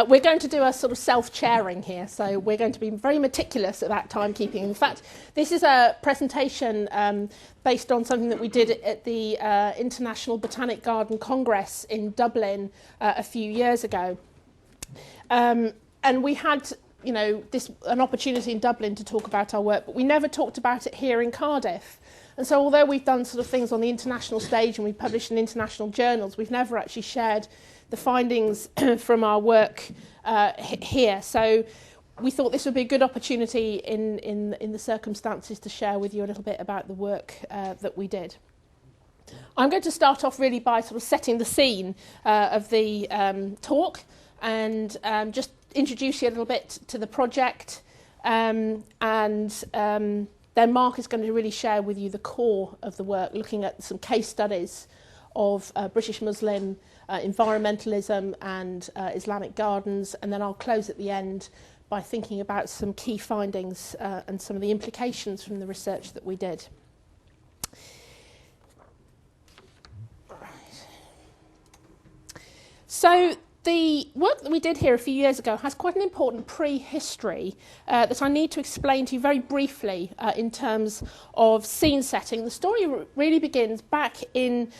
We're going to do a sort of self-chairing here, so we're going to be very meticulous about timekeeping. In fact, this is a presentation based on something that we did at the International Botanic Garden Congress in Dublin a few years ago. And we had, you know, an opportunity in Dublin to talk about our work, but we never talked about it here in Cardiff. And so although we've done sort of things on the international stage and we've published in international journals, we've never actually shared the findings from our work here. So we thought this would be a good opportunity in the circumstances to share with you a little bit about the work that we did. I'm going to start off really by sort of setting the scene of the talk and just introduce you a little bit to the project, and then Mark is going to really share with you the core of the work, looking at some case studies of British Muslim environmentalism and Islamic gardens, and then I'll close at the end by thinking about some key findings and some of the implications from the research that we did. So the work that we did here a few years ago has quite an important prehistory that I need to explain to you very briefly in terms of scene setting. The story really begins back in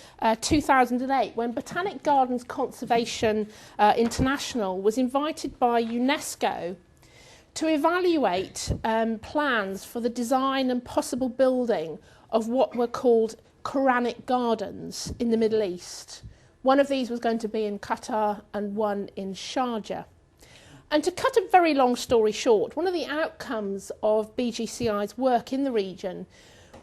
2008 when Botanic Gardens Conservation International was invited by UNESCO to evaluate plans for the design and possible building of what were called Quranic gardens in the Middle East. One of these was going to be in Qatar and one in Sharjah. And to cut a very long story short, one of the outcomes of BGCI's work in the region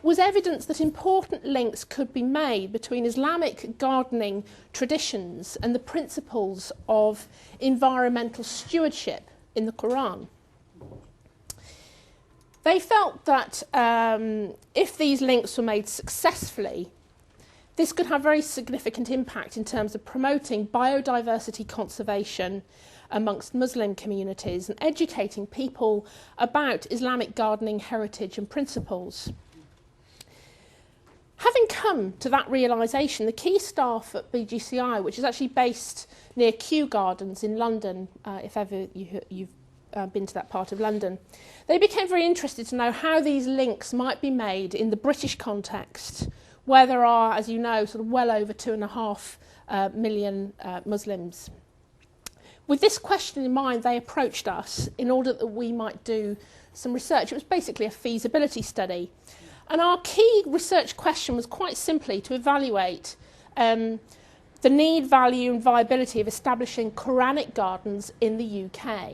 was evidence that important links could be made between Islamic gardening traditions and the principles of environmental stewardship in the Quran. They felt that if these links were made successfully, this could have very significant impact in terms of promoting biodiversity conservation amongst Muslim communities and educating people about Islamic gardening heritage and principles. Having come to that realisation, the key staff at BGCI, which is actually based near Kew Gardens in London, if ever you've been to that part of London, they became very interested to know how these links might be made in the British context, where there are, as you know, sort of well over 2.5 million Muslims. With this question in mind, they approached us in order that we might do some research. It was basically a feasibility study. And our key research question was quite simply to evaluate the need, value and viability of establishing Quranic gardens in the UK.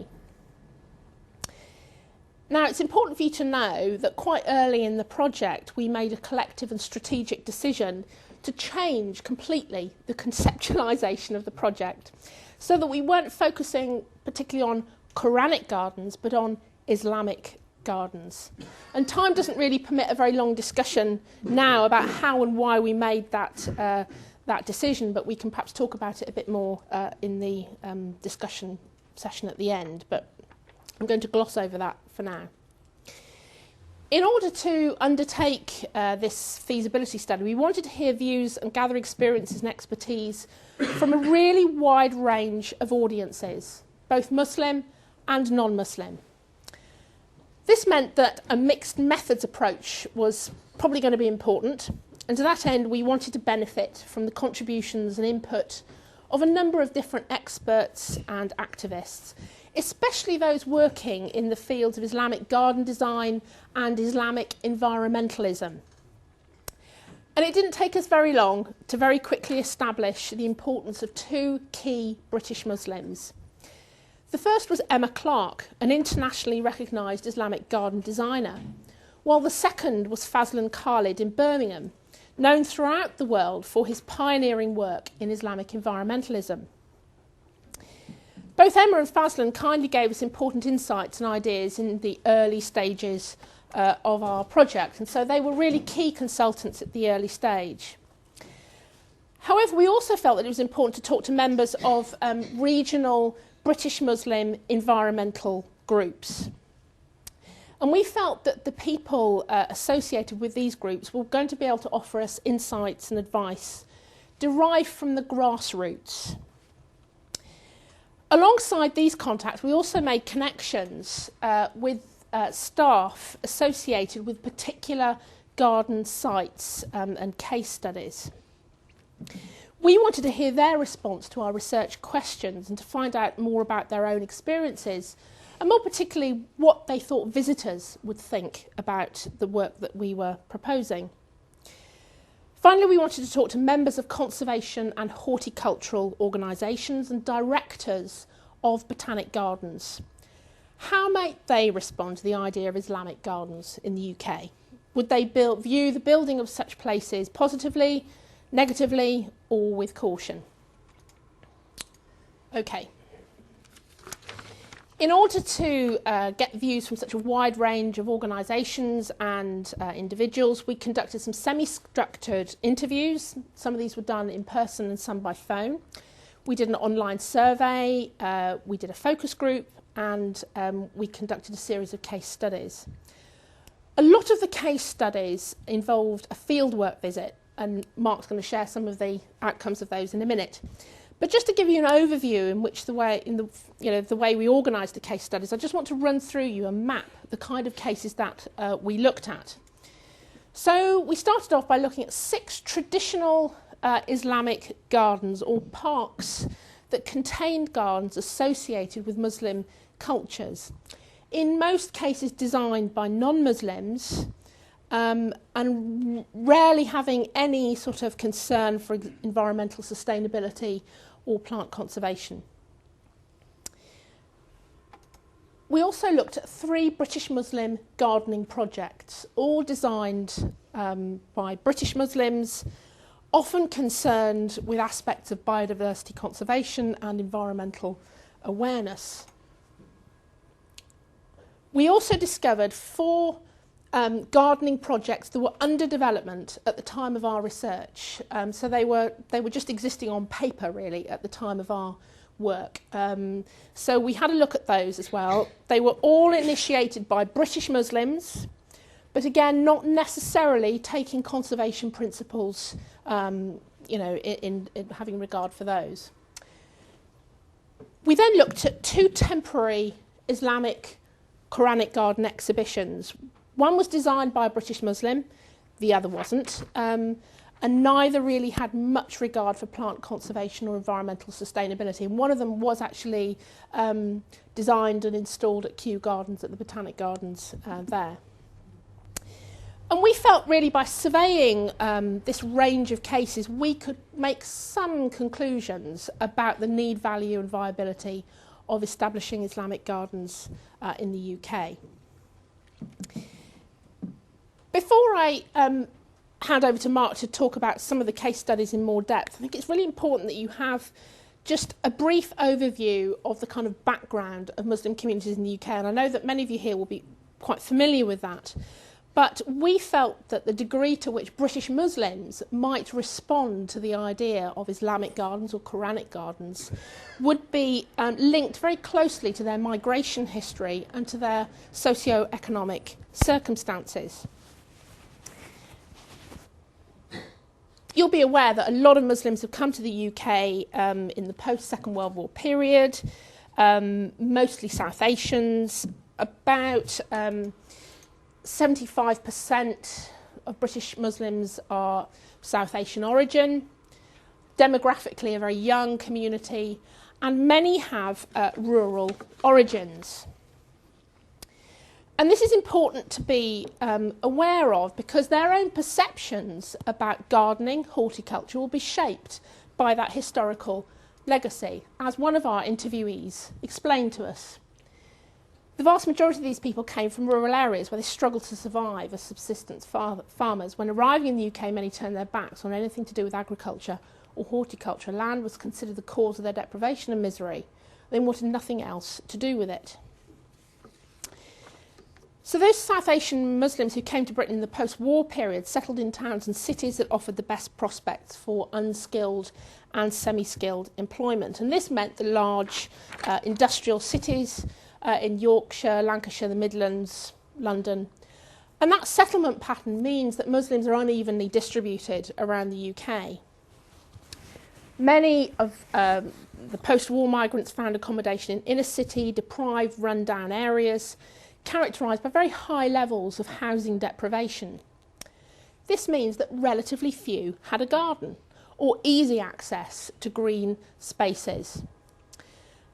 Now, it's important for you to know that quite early in the project, we made a collective and strategic decision to change completely the conceptualisation of the project so that we weren't focusing particularly on Quranic gardens, but on Islamic gardens. And time doesn't really permit a very long discussion now about how and why we made that decision, but we can perhaps talk about it a bit more in the discussion session at the end. But I'm going to gloss over that for now. In order to undertake this feasibility study, we wanted to hear views and gather experiences and expertise from a really wide range of audiences, both Muslim and non-Muslim. This meant that a mixed methods approach was probably going to be important, and to that end we wanted to benefit from the contributions and input of a number of different experts and activists, especially those working in the fields of Islamic garden design and Islamic environmentalism. And it didn't take us very long to very quickly establish the importance of two key British Muslims. The first was Emma Clark, an internationally recognised Islamic garden designer, while the second was Fazlan Khalid in Birmingham, known throughout the world for his pioneering work in Islamic environmentalism. Both Emma and Fazlan kindly gave us important insights and ideas in the early stages of our project, and so they were really key consultants at the early stage. However, we also felt that it was important to talk to members of regional British Muslim environmental groups. And we felt that the people associated with these groups were going to be able to offer us insights and advice derived from the grassroots. Alongside these contacts, we also made connections with staff associated with particular garden sites and case studies. We wanted to hear their response to our research questions and to find out more about their own experiences, and more particularly what they thought visitors would think about the work that we were proposing. Finally, we wanted to talk to members of conservation and horticultural organisations and directors of botanic gardens. How might they respond to the idea of Islamic gardens in the UK? Would they view the building of such places positively, negatively, or with caution? Okay. In order to get views from such a wide range of organisations and individuals, we conducted some semi-structured interviews. Some of these were done in person and some by phone. We did an online survey, we did a focus group, and we conducted a series of case studies. A lot of the case studies involved a fieldwork visit, and Mark's going to share some of the outcomes of those in a minute. But just to give you an overview the way we organised the case studies, I just want to run through you and map the kind of cases that we looked at. So we started off by looking at 6 traditional Islamic gardens or parks that contained gardens associated with Muslim cultures. In most cases designed by non-Muslims, and rarely having any sort of concern for environmental sustainability or plant conservation. We also looked at 3 British Muslim gardening projects, all designed by British Muslims, often concerned with aspects of biodiversity conservation and environmental awareness. We also discovered 4 gardening projects that were under development at the time of our research. So they were just existing on paper really at the time of our work. So we had a look at those as well. They were all initiated by British Muslims, but again not necessarily taking conservation principles in having regard for those. We then looked at 2 temporary Islamic Quranic garden exhibitions. One was designed by a British Muslim, the other wasn't, and neither really had much regard for plant conservation or environmental sustainability. And one of them was actually designed and installed at Kew Gardens, at the Botanic Gardens there. And we felt really by surveying this range of cases, we could make some conclusions about the need, value and viability of establishing Islamic gardens in the UK. Before I hand over to Mark to talk about some of the case studies in more depth, I think it's really important that you have just a brief overview of the kind of background of Muslim communities in the UK. And I know that many of you here will be quite familiar with that. But we felt that the degree to which British Muslims might respond to the idea of Islamic gardens or Quranic gardens would be linked very closely to their migration history and to their socio-economic circumstances. You'll be aware that a lot of Muslims have come to the UK in the post-Second World War period, mostly South Asians. About 75% of British Muslims are South Asian origin, demographically a very young community, and many have rural origins. And this is important to be aware of because their own perceptions about gardening, horticulture, will be shaped by that historical legacy, as one of our interviewees explained to us. The vast majority of these people came from rural areas where they struggled to survive as subsistence farmers. When arriving in the UK, many turned their backs on anything to do with agriculture or horticulture. Land was considered the cause of their deprivation and misery. They wanted nothing else to do with it. So those South Asian Muslims who came to Britain in the post-war period settled in towns and cities that offered the best prospects for unskilled and semi-skilled employment. And this meant the large industrial cities in Yorkshire, Lancashire, the Midlands, London. And that settlement pattern means that Muslims are unevenly distributed around the UK. Many of The post-war migrants found accommodation in inner city, deprived, run-down areas, characterised by very high levels of housing deprivation. This means that relatively few had a garden or easy access to green spaces.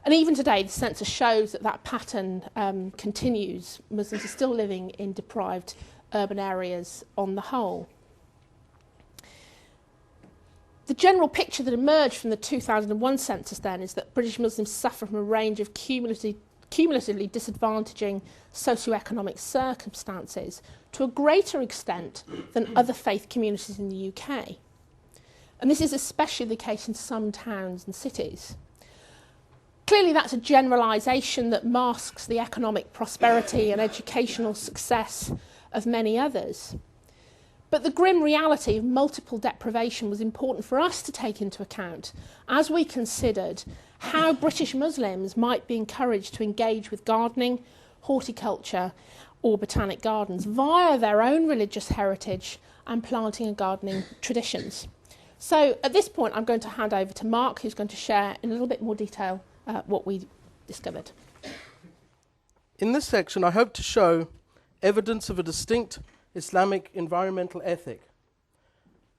And even today, the census shows that that pattern continues. Muslims are still living in deprived urban areas on the whole. The general picture that emerged from the 2001 census then is that British Muslims suffer from a range of cumulatively disadvantaging socioeconomic circumstances to a greater extent than other faith communities in the UK. And this is especially the case in some towns and cities. Clearly that's a generalisation that masks the economic prosperity and educational success of many others. But the grim reality of multiple deprivation was important for us to take into account as we considered how British Muslims might be encouraged to engage with gardening, horticulture or botanic gardens via their own religious heritage and planting and gardening traditions. So at this point I'm going to hand over to Mark, who's going to share in a little bit more detail what we discovered. In this section I hope to show evidence of a distinct Islamic environmental ethic.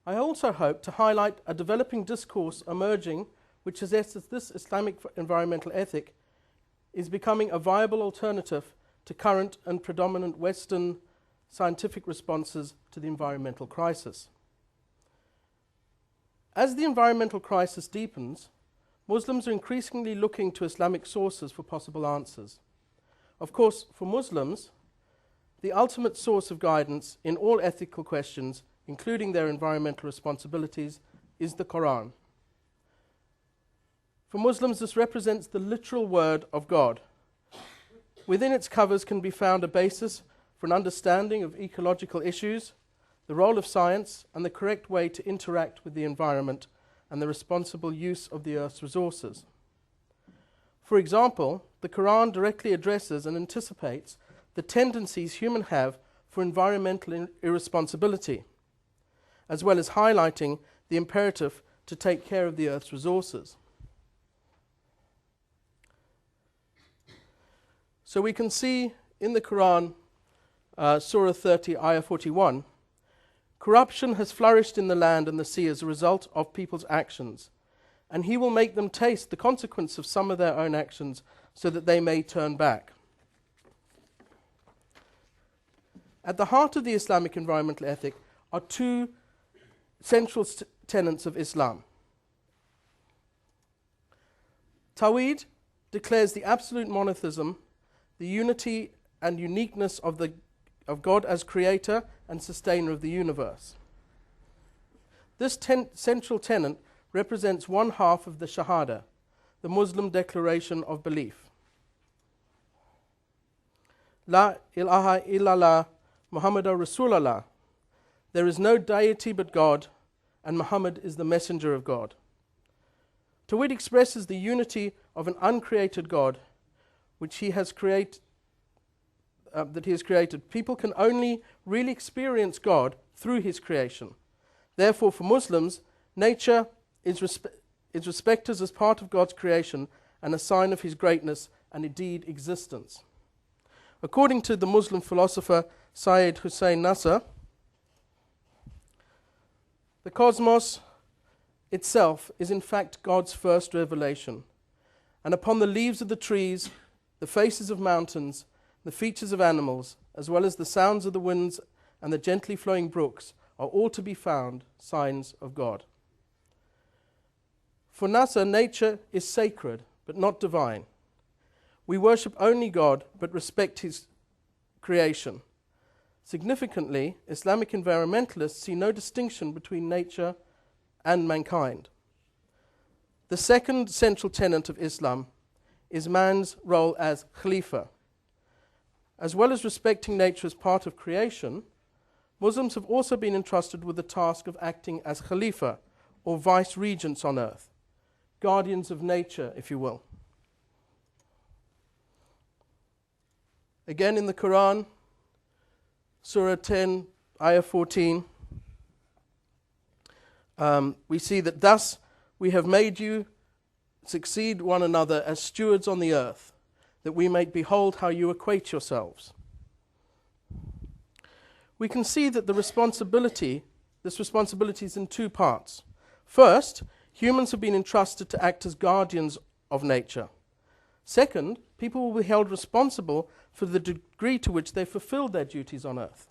I also hope to highlight a developing discourse emerging which suggests that this Islamic environmental ethic is becoming a viable alternative to current and predominant Western scientific responses to the environmental crisis. As the environmental crisis deepens, Muslims are increasingly looking to Islamic sources for possible answers. Of course, for Muslims, the ultimate source of guidance in all ethical questions, including their environmental responsibilities, is the Quran. For Muslims, this represents the literal word of God. Within its covers can be found a basis for an understanding of ecological issues, the role of science, and the correct way to interact with the environment and the responsible use of the earth's resources. For example, the Quran directly addresses and anticipates the tendencies humans have for environmental irresponsibility, as well as highlighting the imperative to take care of the earth's resources. So we can see in the Quran, Surah 30, Ayah 41, corruption has flourished in the land and the sea as a result of people's actions, and he will make them taste the consequence of some of their own actions so that they may turn back. At the heart of the Islamic environmental ethic are two central tenets of Islam. Tawhid declares the absolute monotheism, the unity and uniqueness of God as creator and sustainer of the universe. This central tenet represents one half of the Shahada, the Muslim declaration of belief. La ilaha illallah Muhammadur Rasulullah. There is no deity but God, and Muhammad is the messenger of God. Tawhid expresses the unity of an uncreated God, which He has created. People can only really experience God through His creation. Therefore, for Muslims, nature is respected as part of God's creation and a sign of His greatness and indeed existence. According to the Muslim philosopher Syed Hussein Nasr, the cosmos itself is in fact God's first revelation, and upon the leaves of the trees, the faces of mountains, the features of animals, as well as the sounds of the winds and the gently flowing brooks, are all to be found signs of God. For Nasr, nature is sacred, but not divine. We worship only God, but respect His creation. Significantly, Islamic environmentalists see no distinction between nature and mankind. The second central tenet of Islam is man's role as Khalifa. As well as respecting nature as part of creation, Muslims have also been entrusted with the task of acting as Khalifa, or vice-regents on earth, guardians of nature, if you will. Again in the Quran, Surah 10, Ayah 14, we see that thus we have made you succeed one another as stewards on the earth, that we may behold how you acquit yourselves. We can see that this responsibility is in two parts. First, humans have been entrusted to act as guardians of nature. Second, people will be held responsible for the degree to which they fulfilled their duties on earth.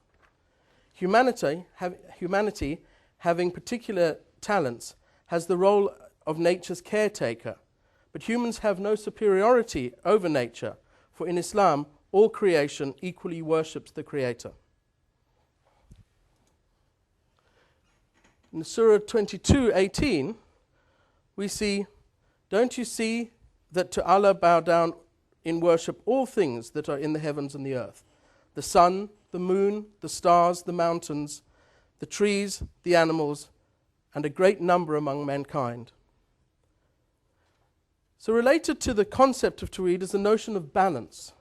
Humanity, having particular talents, has the role of nature's caretaker, but humans have no superiority over nature, for in Islam, all creation equally worships the Creator. In Surah 22:18, we see, "Don't you see that to Allah bow down in worship all things that are in the heavens and the earth, the sun, the moon, the stars, the mountains, the trees, the animals, and a great number among mankind." So related to the concept of Tawhid is the notion of balance.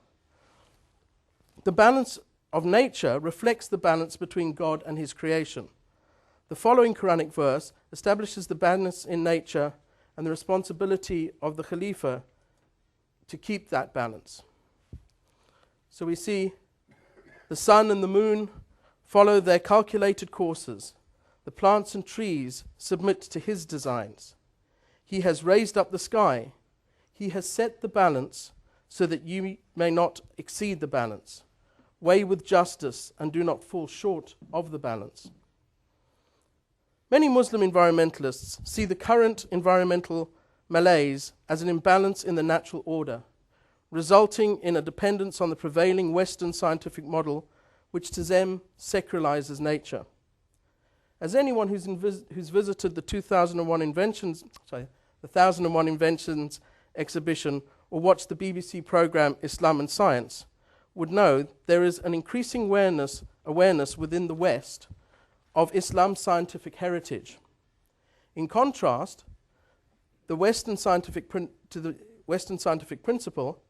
The balance of nature reflects the balance between God and his creation. The following Quranic verse establishes the balance in nature and the responsibility of the Khalifa to keep that balance. So we see the sun and the moon follow their calculated courses. The plants and trees submit to his designs. He has raised up the sky. He has set the balance so that you may not exceed the balance. Weigh with justice and do not fall short of the balance. Many Muslim environmentalists see the current environmental malaise as an imbalance in the natural order, resulting in a dependence on the prevailing Western scientific model, which to them secularizes nature. As anyone who's visited the 1001 Inventions exhibition or watched the BBC programme Islam and Science would know, there is an increasing awareness within the West of Islam's scientific heritage. In contrast, to the Western scientific principle,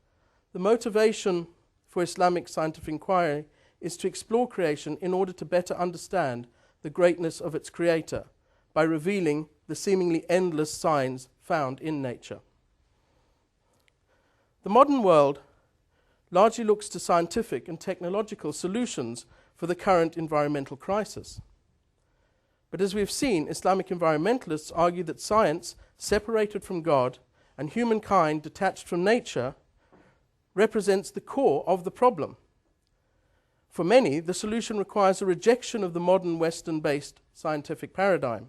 the motivation for Islamic scientific inquiry is to explore creation in order to better understand the greatness of its creator by revealing the seemingly endless signs found in nature. The modern world largely looks to scientific and technological solutions for the current environmental crisis. But as we've seen, Islamic environmentalists argue that science, separated from God, and humankind detached from nature, represents the core of the problem. For many, the solution requires a rejection of the modern Western-based scientific paradigm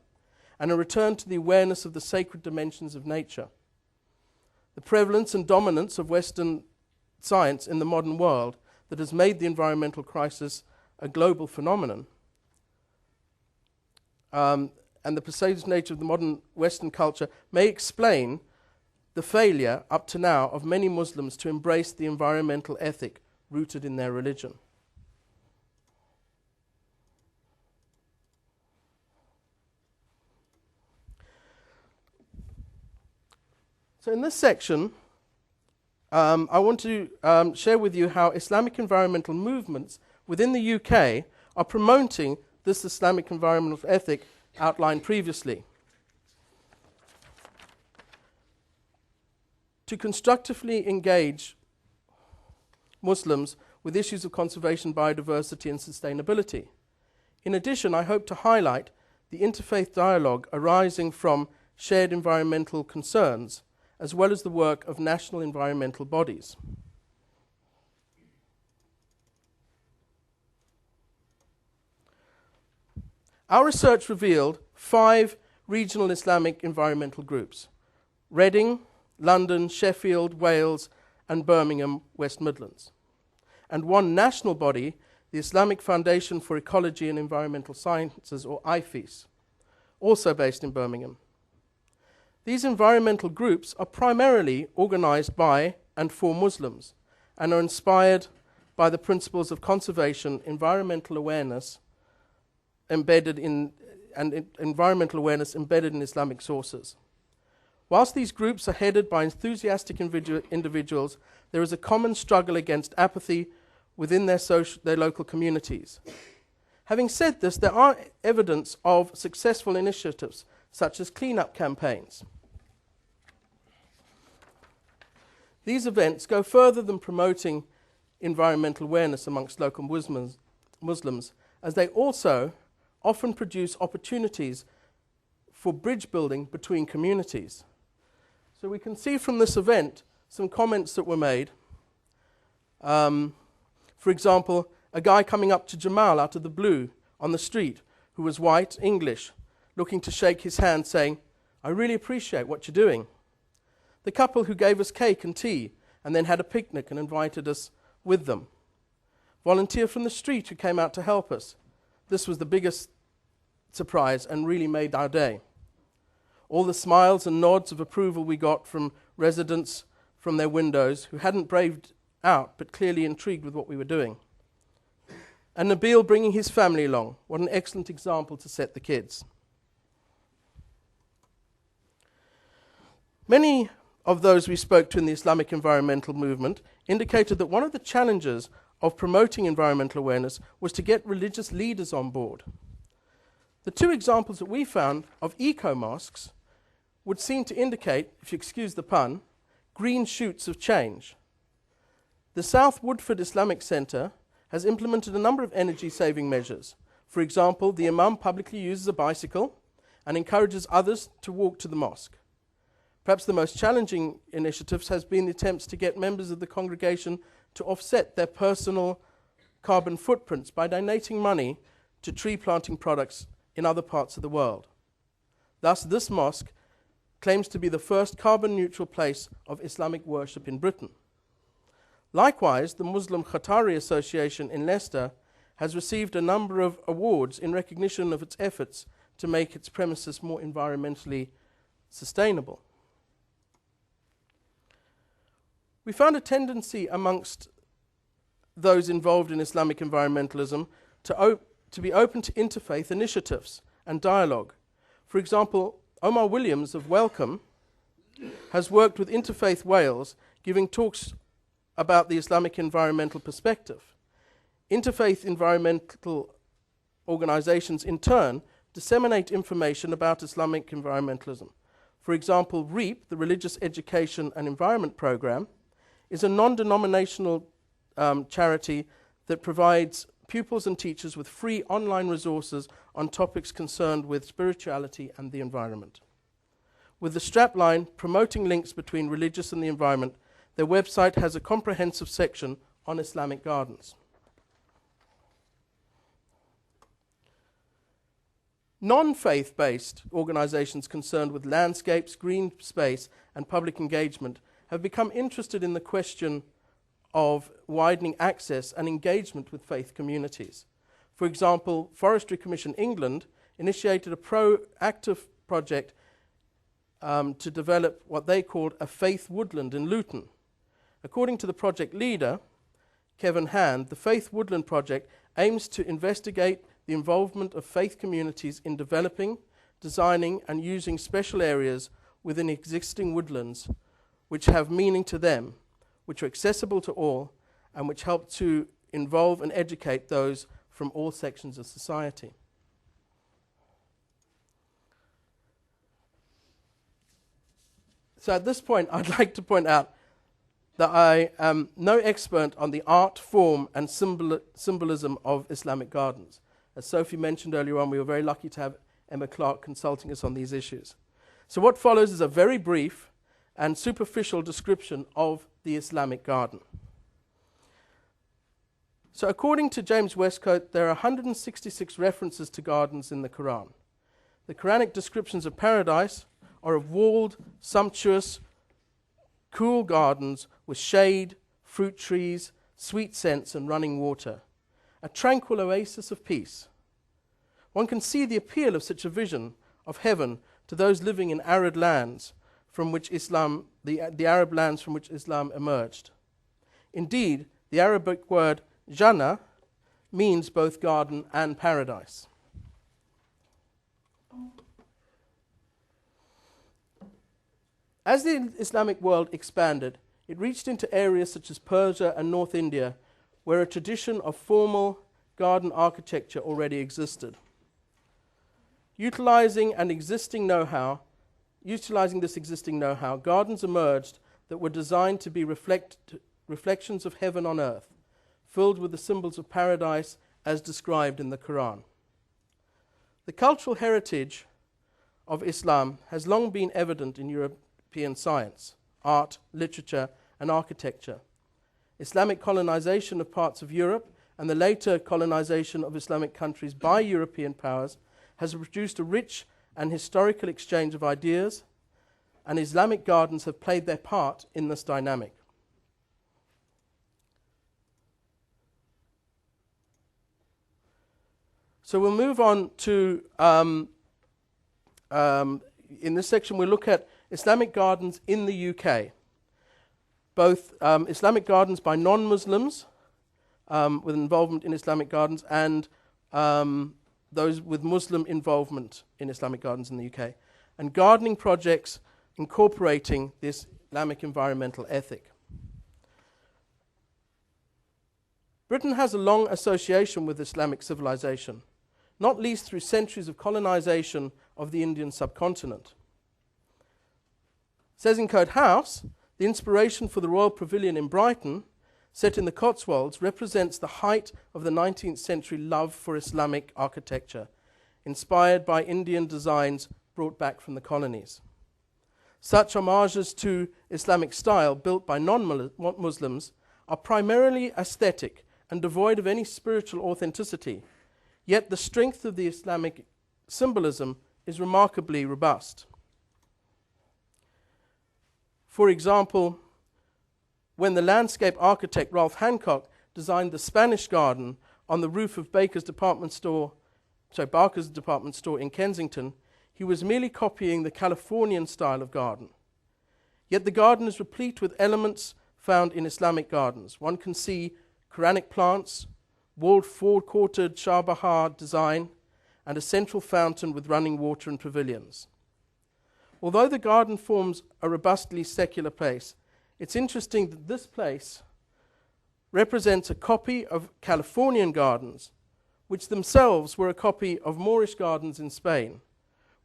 and a return to the awareness of the sacred dimensions of nature. The prevalence and dominance of Western science in the modern world that has made the environmental crisis a global phenomenon, and the pervasive nature of the modern Western culture may explain the failure up to now of many Muslims to embrace the environmental ethic rooted in their religion. So in this section, I want to share with you how Islamic environmental movements within the UK are promoting this Islamic environmental ethic outlined previously. To constructively engage Muslims with issues of conservation, biodiversity and sustainability. In addition, I hope to highlight the interfaith dialogue arising from shared environmental concerns, as well as the work of national environmental bodies. Our research revealed 5 regional Islamic environmental groups: Reading, London, Sheffield, Wales, and Birmingham, West Midlands, and one national body, the Islamic Foundation for Ecology and Environmental Sciences, or IFES, also based in Birmingham. These environmental groups are primarily organized by and for Muslims and are inspired by the principles of conservation, environmental awareness embedded in Islamic sources. Whilst these groups are headed by enthusiastic individuals, there is a common struggle against apathy within their local communities. Having said this, there are evidence of successful initiatives such as clean-up campaigns. These events go further than promoting environmental awareness amongst local Muslims, as they also often produce opportunities for bridge building between communities. So we can see from this event some comments that were made. For example, a guy coming up to Jamal out of the blue on the street, who was white, English, looking to shake his hand, saying, "I really appreciate what you're doing." The couple who gave us cake and tea and then had a picnic and invited us with them. Volunteer from the street who came out to help us. This was the biggest surprise and really made our day. All the smiles and nods of approval we got from residents from their windows who hadn't braved out but clearly intrigued with what we were doing. And Nabil bringing his family along. What an excellent example to set the kids. Many of those we spoke to in the Islamic environmental movement indicated that one of the challenges of promoting environmental awareness was to get religious leaders on board. The two examples that we found of eco-mosques would seem to indicate, if you excuse the pun, green shoots of change. The South Woodford Islamic Centre has implemented a number of energy-saving measures. For example, the imam publicly uses a bicycle and encourages others to walk to the mosque. Perhaps the most challenging initiatives has been the attempts to get members of the congregation to offset their personal carbon footprints by donating money to tree planting products in other parts of the world. Thus, this mosque claims to be the first carbon-neutral place of Islamic worship in Britain. Likewise, the Muslim Qatari Association in Leicester has received a number of awards in recognition of its efforts to make its premises more environmentally sustainable. We found a tendency amongst those involved in Islamic environmentalism to be open to interfaith initiatives and dialogue. For example, Omar Williams of Welcome has worked with Interfaith Wales, giving talks about the Islamic environmental perspective. Interfaith environmental organizations, in turn, disseminate information about Islamic environmentalism. For example, REAP, the Religious Education and Environment Program, is a non-denominational charity that provides pupils and teachers with free online resources on topics concerned with spirituality and the environment. With the strapline promoting links between religious and the environment, their website has a comprehensive section on Islamic gardens. Non-faith-based organizations concerned with landscapes, green space, and public engagement have become interested in the question of widening access and engagement with faith communities. For example, Forestry Commission England initiated a proactive project to develop what they called a faith woodland in Luton. According to the project leader, Kevin Hand, the Faith Woodland Project aims to investigate the involvement of faith communities in developing, designing, and using special areas within existing woodlands which have meaning to them, which are accessible to all, and which help to involve and educate those from all sections of society. So at this point, I'd like to point out that I am no expert on the art, form, and symbolism of Islamic gardens. As Sophie mentioned earlier on, we were very lucky to have Emma Clark consulting us on these issues. So what follows is a very brief and superficial description of the Islamic garden. So according to James Westcott, there are 166 references to gardens in the Quran. The Quranic descriptions of paradise are of walled, sumptuous, cool gardens with shade, fruit trees, sweet scents, and running water. A tranquil oasis of peace. One can see the appeal of such a vision of heaven to those living in arid lands from which Islam, the Arab lands from which Islam emerged. Indeed, the Arabic word Jannah means both garden and paradise. As the Islamic world expanded, it reached into areas such as Persia and North India, where a tradition of formal garden architecture already existed. Utilizing this existing know-how, gardens emerged that were designed to be reflections of heaven on earth, filled with the symbols of paradise as described in the Quran. The cultural heritage of Islam has long been evident in European science, art, literature, and architecture. Islamic colonization of parts of Europe and the later colonization of Islamic countries by European powers has produced a rich and historical exchange of ideas, and Islamic gardens have played their part in this dynamic. So we'll move on to, in this section we'll look at Islamic gardens in the UK. Both Islamic gardens by non-Muslims with involvement in Islamic gardens and those with Muslim involvement in Islamic gardens in the UK. And gardening projects incorporating this Islamic environmental ethic. Britain has a long association with Islamic civilization, not least through centuries of colonization of the Indian subcontinent. Sezincote House, the inspiration for the Royal Pavilion in Brighton, set in the Cotswolds, represents the height of the 19th century love for Islamic architecture, inspired by Indian designs brought back from the colonies. Such homages to Islamic style built by non-Muslims are primarily aesthetic and devoid of any spiritual authenticity, yet the strength of the Islamic symbolism is remarkably robust. For example, when the landscape architect Ralph Hancock designed the Spanish garden on the roof of Barker's department store in Kensington, he was merely copying the Californian style of garden. Yet the garden is replete with elements found in Islamic gardens. One can see Quranic plants, walled four-quartered Shah Bahar design, and a central fountain with running water and pavilions. Although the garden forms a robustly secular place, it's interesting that this place represents a copy of Californian gardens, which themselves were a copy of Moorish gardens in Spain,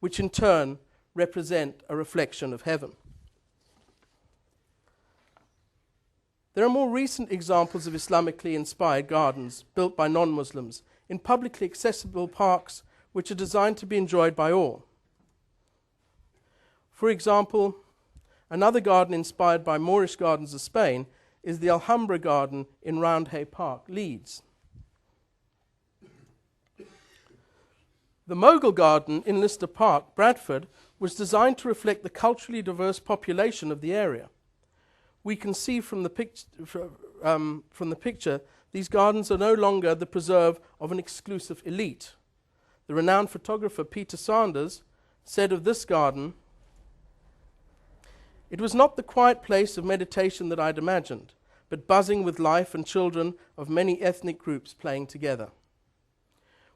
which in turn represent a reflection of heaven. There are more recent examples of Islamically inspired gardens built by non-Muslims in publicly accessible parks which are designed to be enjoyed by all. For example, another garden inspired by Moorish gardens of Spain is the Alhambra Garden in Roundhay Park, Leeds. The Mogul Garden in Lister Park, Bradford, was designed to reflect the culturally diverse population of the area. We can see from the picture, these gardens are no longer the preserve of an exclusive elite. The renowned photographer Peter Sanders said of this garden, "It was not the quiet place of meditation that I'd imagined, but buzzing with life and children of many ethnic groups playing together."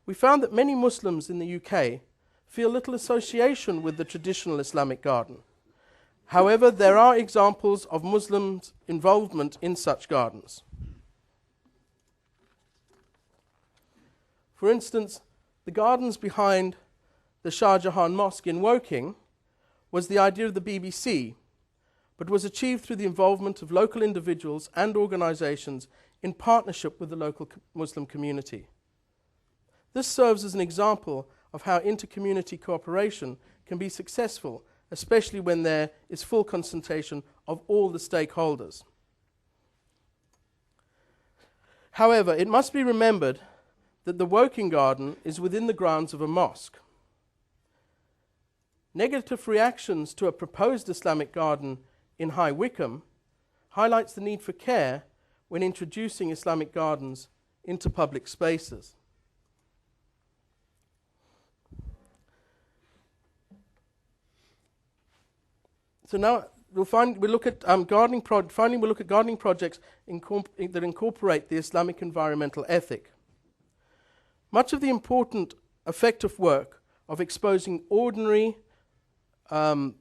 We found that many Muslims in the UK feel little association with the traditional Islamic garden. However, there are examples of Muslims' involvement in such gardens. For instance, the gardens behind the Shah Jahan Mosque in Woking was the idea of the BBC, but was achieved through the involvement of local individuals and organizations in partnership with the local Muslim community. This serves as an example of how inter-community cooperation can be successful, especially when there is full consultation of all the stakeholders. However, it must be remembered that the Woking Garden is within the grounds of a mosque. Negative reactions to a proposed Islamic garden in High Wycombe highlights the need for care when introducing Islamic gardens into public spaces. So now we'll look at gardening projects that incorporate the Islamic environmental ethic. Much of the important effective work of exposing ordinary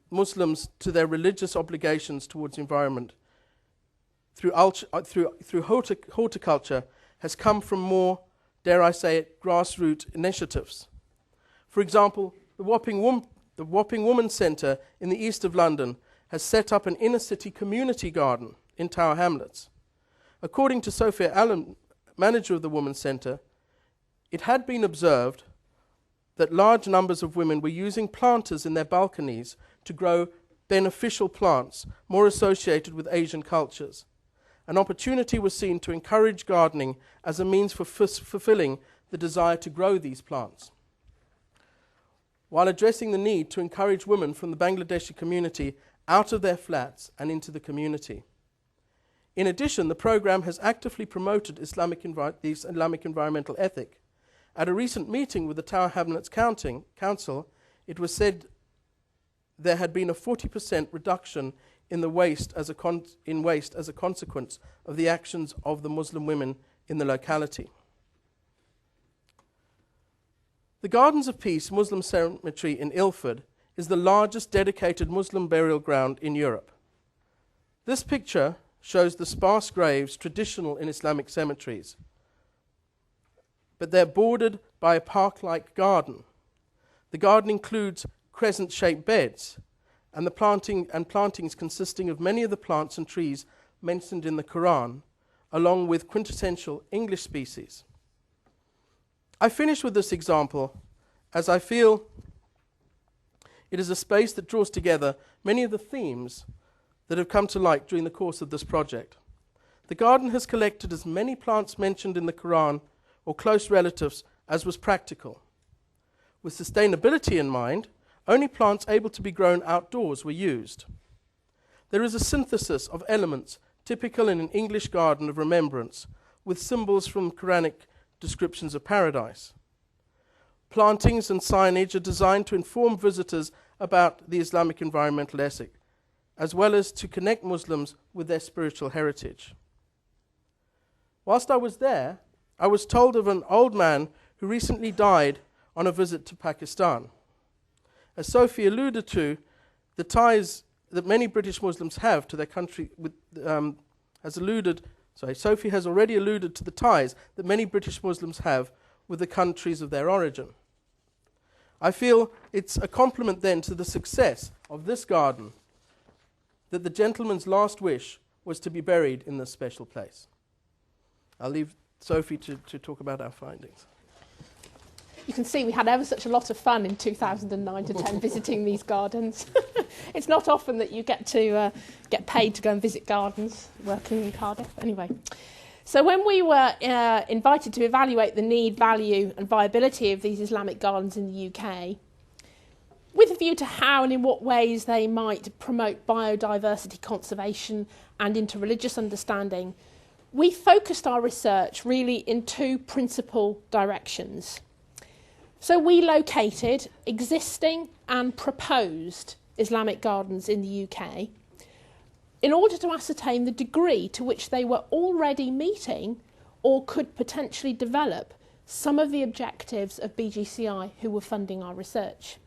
Muslims to their religious obligations towards the environment through horticulture has come from more, dare I say it, grassroots initiatives. For example, the Wapping Women's Centre in the east of London has set up an inner-city community garden in Tower Hamlets. According to Sophie Allen, manager of the Women's Centre, it had been observed that large numbers of women were using planters in their balconies to grow beneficial plants more associated with Asian cultures. An opportunity was seen to encourage gardening as a means for fulfilling the desire to grow these plants, while addressing the need to encourage women from the Bangladeshi community out of their flats and into the community. In addition, the program has actively promoted the Islamic environmental ethic. At a recent meeting with the Tower Hamlets Council, it was said there had been a 40% reduction in waste as a consequence of the actions of the Muslim women in the locality. The Gardens of Peace Muslim Cemetery in Ilford is the largest dedicated Muslim burial ground in Europe. This picture shows the sparse graves traditional in Islamic cemeteries, but they're bordered by a park-like garden. The garden includes crescent-shaped beds and plantings consisting of many of the plants and trees mentioned in the Quran, along with quintessential English species. I finish with this example as I feel it is a space that draws together many of the themes that have come to light during the course of this project. The garden has collected as many plants mentioned in the Quran or close relatives as was practical. With sustainability in mind, only plants able to be grown outdoors were used. There is a synthesis of elements typical in an English garden of remembrance, with symbols from Quranic descriptions of paradise. Plantings and signage are designed to inform visitors about the Islamic environmental ethic, as well as to connect Muslims with their spiritual heritage. Whilst I was there, I was told of an old man who recently died on a visit to Pakistan. As Sophie alluded to, the ties that many British Muslims have to their country Sophie has already alluded to the ties that many British Muslims have with the countries of their origin. I feel it's a compliment then to the success of this garden that the gentleman's last wish was to be buried in this special place. I'll leave Sophie to talk about our findings. You can see we had ever such a lot of fun in 2009 to 10 visiting these gardens. It's not often that you get to get paid to go and visit gardens working in Cardiff. Anyway, so when we were invited to evaluate the need, value and viability of these Islamic gardens in the UK, with a view to how and in what ways they might promote biodiversity conservation and interreligious understanding, we focused our research really in two principal directions. So we located existing and proposed Islamic gardens in the UK in order to ascertain the degree to which they were already meeting or could potentially develop some of the objectives of BGCI who were funding our research.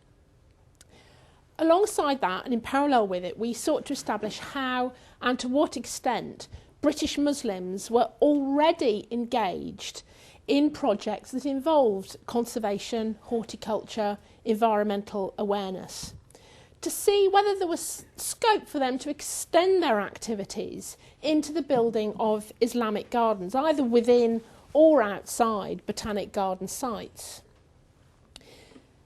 Alongside that, and in parallel with it, we sought to establish how and to what extent British Muslims were already engaged in projects that involved conservation, horticulture, environmental awareness, to see whether there was scope for them to extend their activities into the building of Islamic gardens, either within or outside botanic garden sites.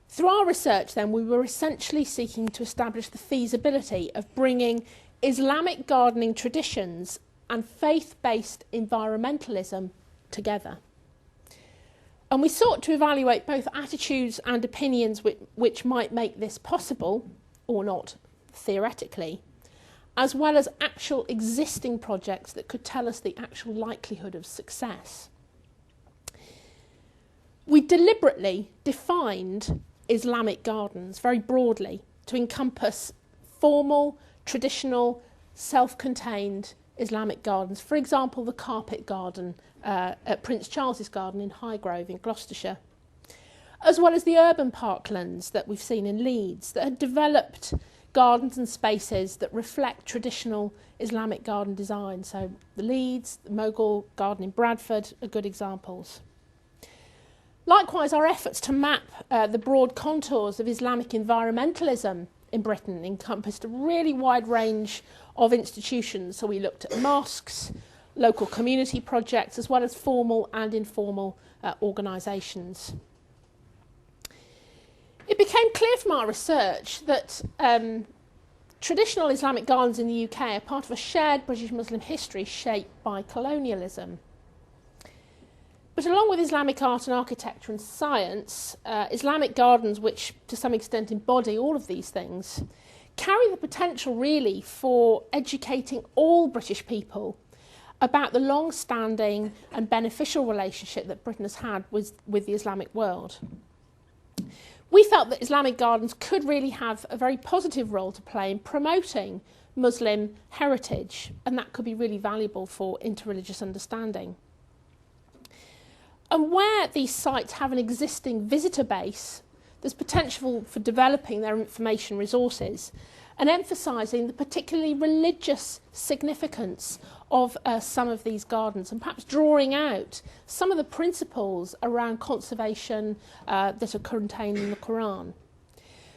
Through our research then, we were essentially seeking to establish the feasibility of bringing Islamic gardening traditions and faith-based environmentalism together. And we sought to evaluate both attitudes and opinions which might make this possible, or not, theoretically, as well as actual existing projects that could tell us the actual likelihood of success. We deliberately defined Islamic gardens very broadly to encompass formal, traditional, self-contained Islamic gardens. For example, the carpet garden at Prince Charles's Garden in Highgrove in Gloucestershire, as well as the urban parklands that we've seen in Leeds that had developed gardens and spaces that reflect traditional Islamic garden design. So the Leeds, the Mogul Garden in Bradford are good examples. Likewise, our efforts to map the broad contours of Islamic environmentalism in Britain, encompassed a really wide range of institutions. So we looked at mosques, local community projects, as well as formal and informal organisations. It became clear from our research that traditional Islamic gardens in the UK are part of a shared British Muslim history shaped by colonialism. But along with Islamic art and architecture and science, Islamic gardens, which to some extent embody all of these things, carry the potential really for educating all British people about the long-standing and beneficial relationship that Britain has had with the Islamic world. We felt that Islamic gardens could really have a very positive role to play in promoting Muslim heritage, and that could be really valuable for interreligious understanding. And where these sites have an existing visitor base, there's potential for developing their information resources and emphasising the particularly religious significance of some of these gardens, and perhaps drawing out some of the principles around conservation that are contained in the Quran.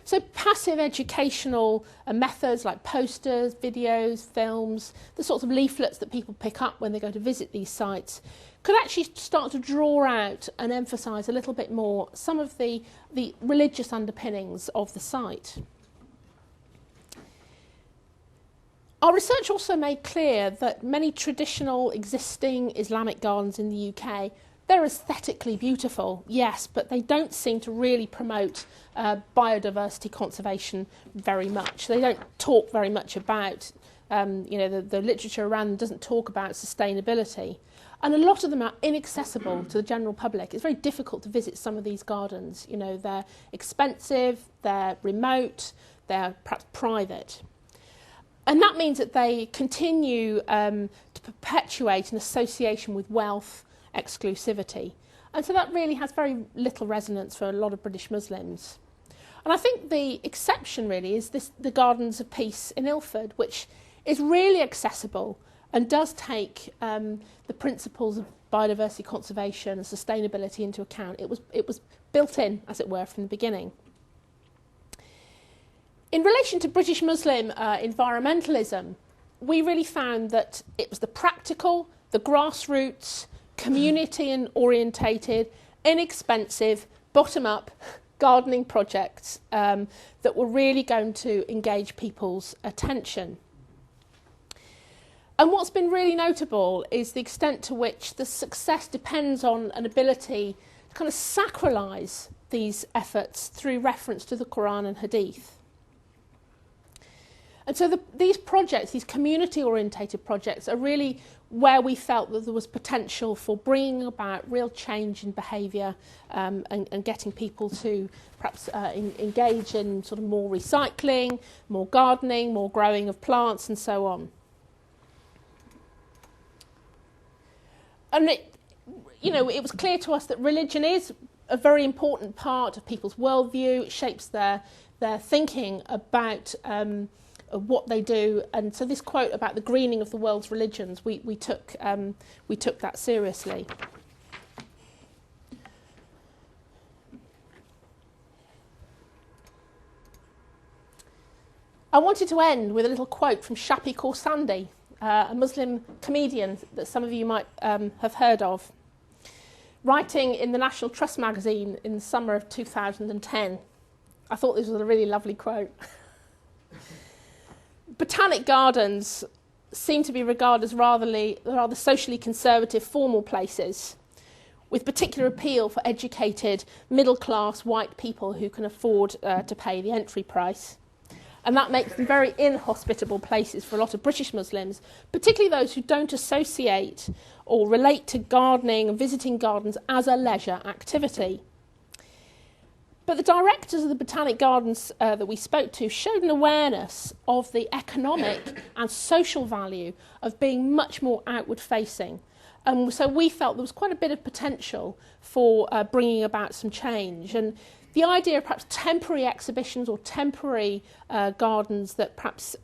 So passive educational methods like posters, videos, films, the sorts of leaflets that people pick up when they go to visit these sites, could actually start to draw out and emphasise a little bit more some of the religious underpinnings of the site. Our research also made clear that many traditional existing Islamic gardens in the UK, they're aesthetically beautiful, yes, but they don't seem to really promote biodiversity conservation very much. They don't talk very much about, the literature around them doesn't talk about sustainability. And a lot of them are inaccessible to the general public. It's very difficult to visit some of these gardens. You know, they're expensive, they're remote, they're perhaps private. And that means that they continue to perpetuate an association with wealth, exclusivity. And so that really has very little resonance for a lot of British Muslims. And I think the exception really is the Gardens of Peace in Ilford, which is really accessible and does take the principles of biodiversity conservation and sustainability into account. It was built in, as it were, from the beginning. In relation to British Muslim environmentalism, we really found that it was the practical, the grassroots, community and orientated, inexpensive, bottom-up gardening projects that were really going to engage people's attention. And what's been really notable is the extent to which the success depends on an ability to kind of sacralise these efforts through reference to the Quran and Hadith. And so these projects, these community-orientated projects, are really where we felt that there was potential for bringing about real change in behaviour and getting people to perhaps engage in sort of more recycling, more gardening, more growing of plants and so on. And it was clear to us that religion is a very important part of people's worldview. It shapes their thinking about what they do, and so this quote about the greening of the world's religions, we took that seriously. I wanted to end with a little quote from Shafi Khorsandi, a Muslim comedian that some of you might have heard of, writing in the National Trust magazine in the summer of 2010. I thought this was a really lovely quote. Botanic gardens seem to be regarded as rather socially conservative formal places, with particular appeal for educated, middle-class white people who can afford to pay the entry price. And that makes them very inhospitable places for a lot of British Muslims, particularly those who don't associate or relate to gardening and visiting gardens as a leisure activity. But the directors of the Botanic Gardens that we spoke to showed an awareness of the economic and social value of being much more outward-facing. So we felt there was quite a bit of potential for bringing about some change. And the idea of perhaps temporary exhibitions or temporary gardens that perhaps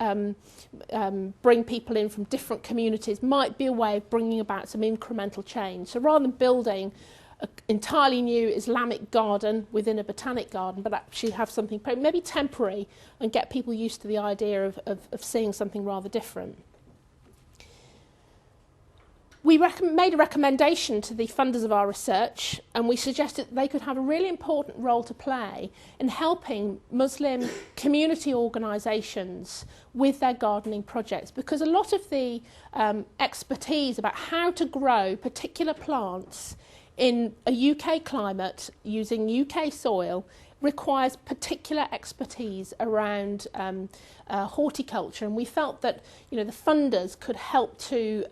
bring people in from different communities might be a way of bringing about some incremental change. So rather than building an entirely new Islamic garden within a botanic garden, but actually have something maybe temporary and get people used to the idea of seeing something rather different. We made a recommendation to the funders of our research, and we suggested that they could have a really important role to play in helping Muslim community organisations with their gardening projects, because a lot of the expertise about how to grow particular plants in a UK climate using UK soil requires particular expertise around horticulture, and we felt that the funders could help to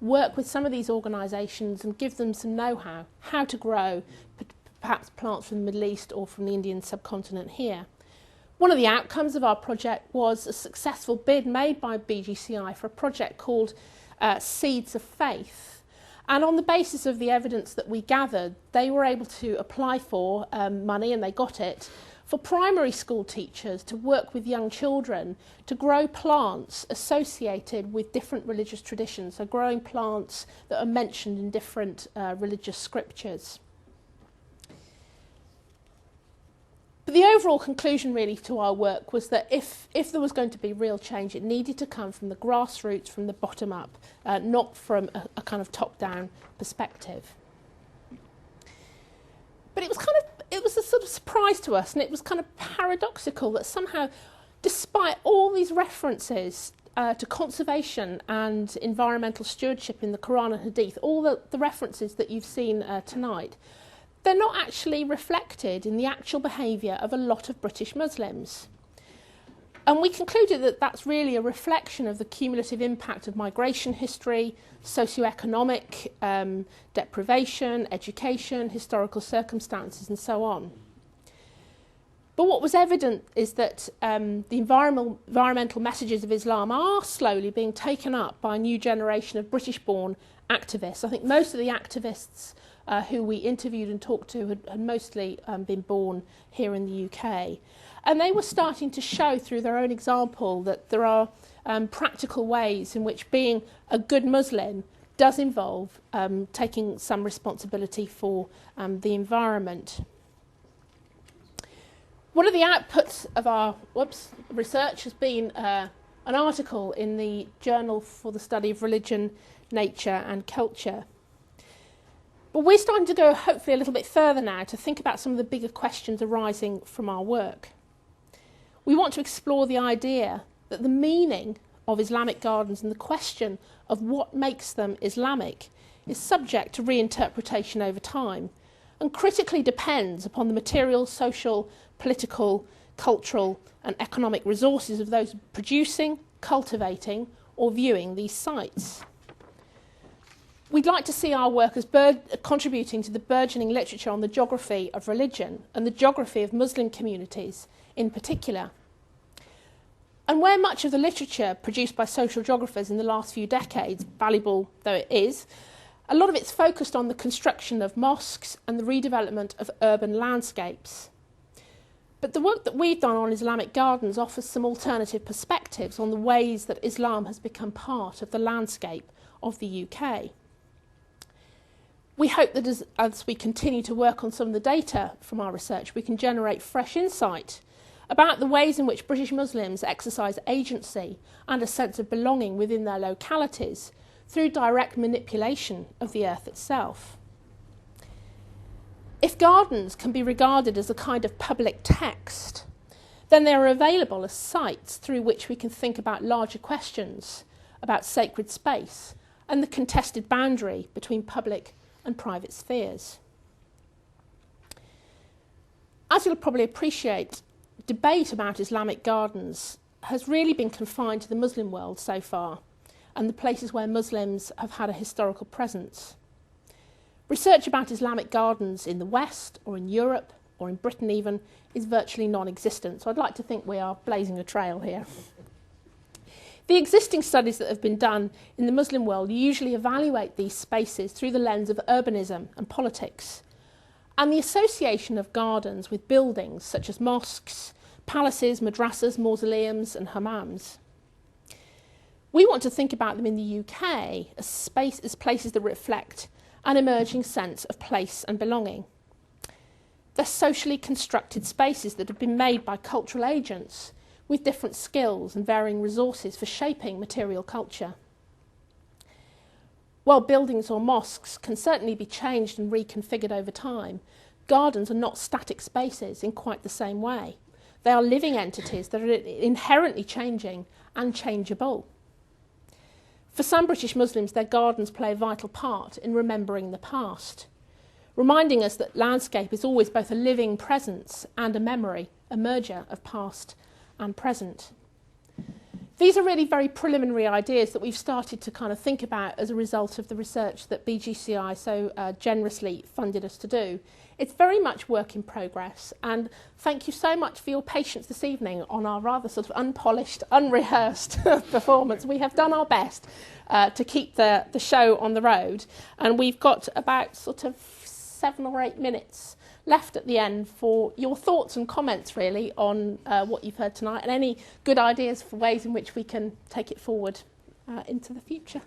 work with some of these organisations and give them some know-how how to grow perhaps plants from the Middle East or from the Indian subcontinent here. One of the outcomes of our project was a successful bid made by BGCI for a project called Seeds of Faith. And on the basis of the evidence that we gathered, they were able to apply for money, and they got it, for primary school teachers to work with young children to grow plants associated with different religious traditions, so growing plants that are mentioned in different religious scriptures. But the overall conclusion really to our work was that if there was going to be real change, it needed to come from the grassroots, from the bottom up, not from a kind of top-down perspective. But it was a sort of surprise to us, and it was kind of paradoxical that somehow, despite all these references to conservation and environmental stewardship in the Quran and Hadith, all the references that you've seen tonight, they're not actually reflected in the actual behaviour of a lot of British Muslims. And we concluded that that's really a reflection of the cumulative impact of migration history, socio-economic deprivation, education, historical circumstances, and so on. But what was evident is that the environmental messages of Islam are slowly being taken up by a new generation of British-born activists. I think most of the activists who we interviewed and talked to had mostly been born here in the UK. And they were starting to show through their own example that there are practical ways in which being a good Muslim does involve taking some responsibility for the environment. One of the outputs of our research has been an article in the Journal for the Study of Religion, Nature and Culture. But we're starting to go hopefully a little bit further now to think about some of the bigger questions arising from our work. We want to explore the idea that the meaning of Islamic gardens and the question of what makes them Islamic is subject to reinterpretation over time and critically depends upon the material, social, political, cultural and economic resources of those producing, cultivating or viewing these sites. We'd like to see our work as contributing to the burgeoning literature on the geography of religion and the geography of Muslim communities in particular. And where much of the literature produced by social geographers in the last few decades, valuable though it is, a lot of it's focused on the construction of mosques and the redevelopment of urban landscapes. But the work that we've done on Islamic gardens offers some alternative perspectives on the ways that Islam has become part of the landscape of the UK. We hope that as we continue to work on some of the data from our research, we can generate fresh insight about the ways in which British Muslims exercise agency and a sense of belonging within their localities through direct manipulation of the earth itself. If gardens can be regarded as a kind of public text, then they are available as sites through which we can think about larger questions about sacred space and the contested boundary between public and private spheres. As you'll probably appreciate, debate about Islamic gardens has really been confined to the Muslim world so far and the places where Muslims have had a historical presence. Research about Islamic gardens in the West or in Europe or in Britain even is virtually non-existent, so I'd like to think we are blazing a trail here. The existing studies that have been done in the Muslim world usually evaluate these spaces through the lens of urbanism and politics, and the association of gardens with buildings such as mosques, palaces, madrasas, mausoleums and hammams. We want to think about them in the UK as places that reflect an emerging sense of place and belonging. They're socially constructed spaces that have been made by cultural agents with different skills and varying resources for shaping material culture. While buildings or mosques can certainly be changed and reconfigured over time, gardens are not static spaces in quite the same way. They are living entities that are inherently changing and changeable. For some British Muslims, their gardens play a vital part in remembering the past, reminding us that landscape is always both a living presence and a memory, a merger of past and present. These are really very preliminary ideas that we've started to kind of think about as a result of the research that BGCI so generously funded us to do. It's very much work in progress, and thank you so much for your patience this evening on our rather sort of unpolished, unrehearsed performance. We have done our best to keep the show on the road, and we've got about sort of 7 or 8 minutes left at the end for your thoughts and comments really on what you've heard tonight and any good ideas for ways in which we can take it forward into the future.